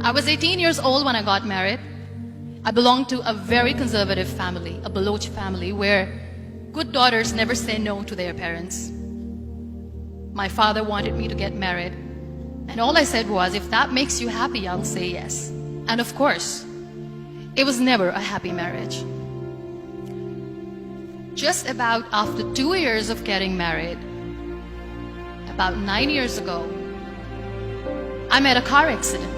I was 18 years old when I got married. I belonged to a very conservative family, a Baloch family, where good daughters never say no to their parents. My father wanted me to get married, and all I said was, if that makes you happy, I'll say yes. And of course, it was never a happy marriage. Just about after 2 years of getting married, about 9 years ago, I met a car accident.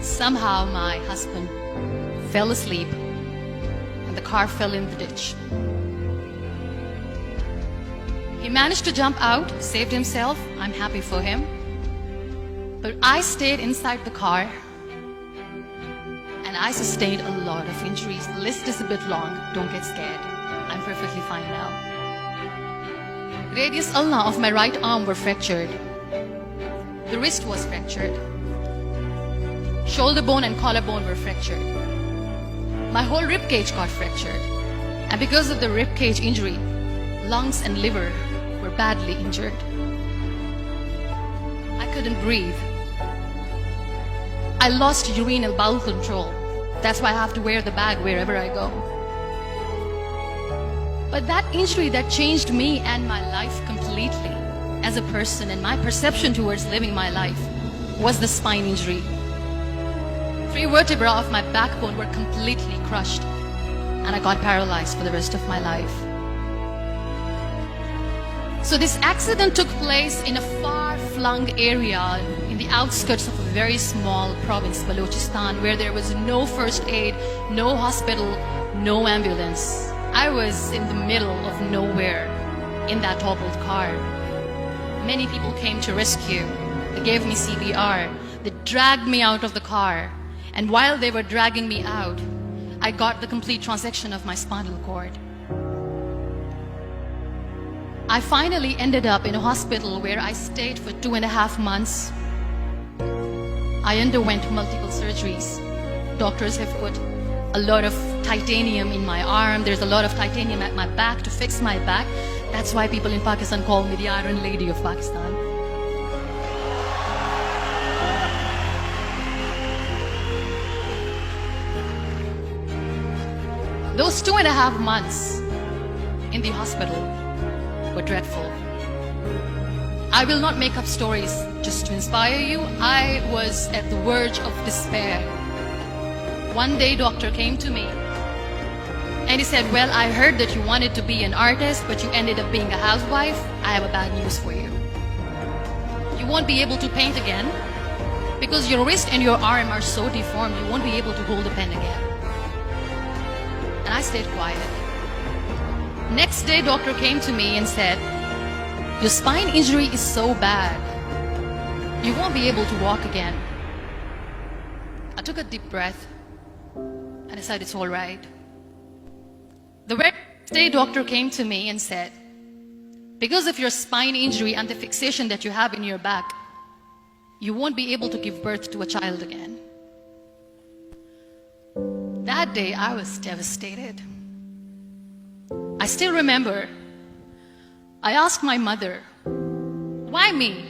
Somehow my husband fell asleep and the car fell in the ditch. He managed to jump out, saved himself. I'm happy for him. But I stayed inside the car and I sustained a lot of injuries. The list is a bit long. Don't get scared. I'm perfectly fine now. Radius ulna of my right arm were fractured. The wrist was fractured. Shoulder bone and collarbone were fractured. My whole rib cage got fractured. And because of the rib cage injury, lungs and liver were badly injured. I couldn't breathe. I lost urinary bowel control. That's why I have to wear the bag wherever I go. But that injury that changed me and my life completely as a person and my perception towards living my life was the spine injury. 3 vertebrae of my backbone were completely crushed and I got paralyzed for the rest of my life. So this accident took place in a far-flung area in the outskirts of a very small province, Balochistan, where there was no first aid, no hospital, no ambulance. I was in the middle of nowhere in that toppled car. Many people came to rescue. They gave me CPR. They dragged me out of the car. And while they were dragging me out, I got the complete transection of my spinal cord. I finally ended up in a hospital where I stayed for 2.5 months. I underwent multiple surgeries. Doctors have put a lot of titanium in my arm. There's a lot of titanium at my back to fix my back. That's why people in Pakistan call me the Iron Lady of Pakistan. Those 2.5 months in the hospital were dreadful. I will not make up stories just to inspire you. I was at the verge of despair. One day, doctor came to me and he said, well, I heard that you wanted to be an artist, but you ended up being a housewife. I have a bad news for you. You won't be able to paint again because your wrist and your arm are so deformed, you won't be able to hold a pen again. And I stayed quiet. Next day, doctor came to me and said, your spine injury is so bad, you won't be able to walk again. I took a deep breath and I said, it's all right. The very next day, doctor came to me and said, because of your spine injury and the fixation that you have in your back, you won't be able to give birth to a child again. That day, I was devastated. I still remember, I asked my mother, why me?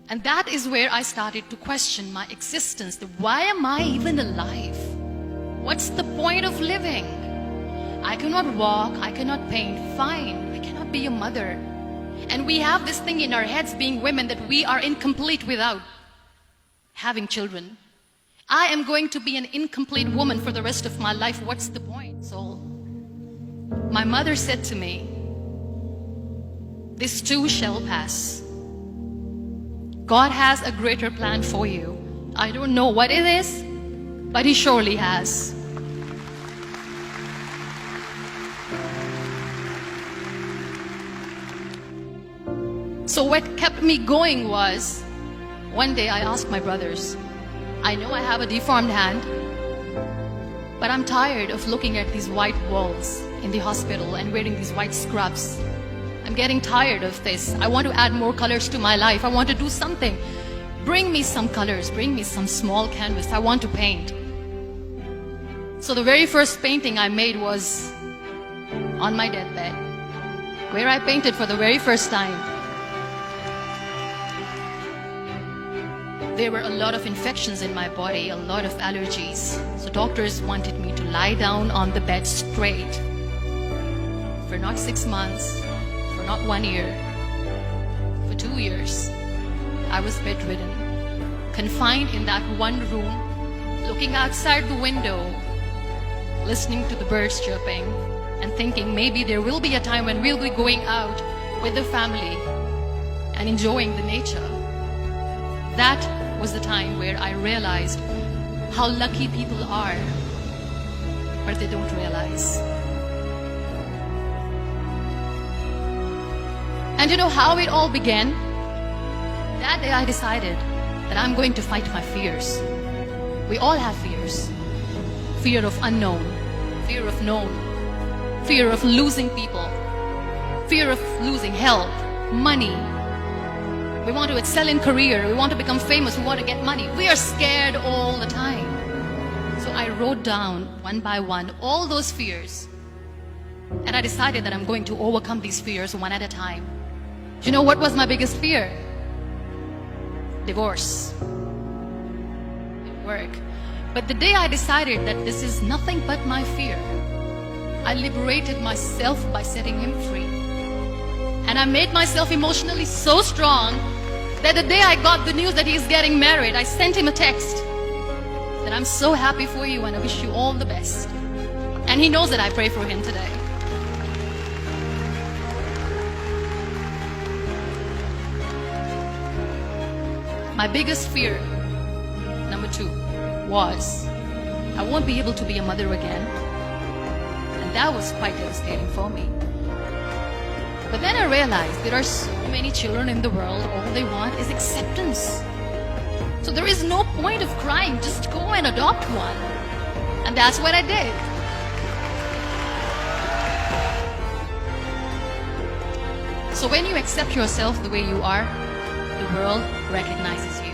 And that is where I started to question my existence. Why am I even alive? What's the point of living? I cannot walk, I cannot paint, fine, I cannot be a mother. And we have this thing in our heads, being women, that we are incomplete without having children. I am going to be an incomplete woman for the rest of my life. What's the point? So my mother said to me, this too shall pass. God has a greater plan for you. I don't know what it is, but He surely has. So what kept me going was, one day I asked my brothers, I know I have a deformed hand, but I'm tired of looking at these white walls in the hospital and wearing these white scrubs. I'm getting tired of this. I want to add more colors to my life. I want to do something. Bring me some colors, bring me some small canvas. I want to paint. So the very first painting I made was on my deathbed, where I painted for the very first time. There were a lot of infections in my body, a lot of allergies. So doctors wanted me to lie down on the bed straight for not 6 months, for not 1 year, for 2 years. I was bedridden, confined in that one room, looking outside the window, listening to the birds chirping, and thinking maybe there will be a time when we'll be going out with the family and enjoying the nature. That was the time where I realized how lucky people are, but they don't realize. And you know how it all began? That day I decided that I'm going to fight my fears. We all have fears. Fear of unknown, fear of known, fear of losing people, fear of losing health, money. We want to excel in career, we want to become famous, we want to get money. We are scared all the time. So I wrote down one by one all those fears. And I decided that I'm going to overcome these fears one at a time. Do you know what was my biggest fear? Divorce. Didn't work. But the day I decided that this is nothing but my fear, I liberated myself by setting him free. And I made myself emotionally so strong that the day I got the news that he's getting married, I sent him a text that I'm so happy for you and I wish you all the best. And he knows that I pray for him today. My biggest fear, number 2, was I won't be able to be a mother again. And that was quite devastating for me. But then I realized there are so many children in the world, all they want is acceptance. So there is no point of crying, just go and adopt one. And that's what I did. So when you accept yourself the way you are, the world recognizes you.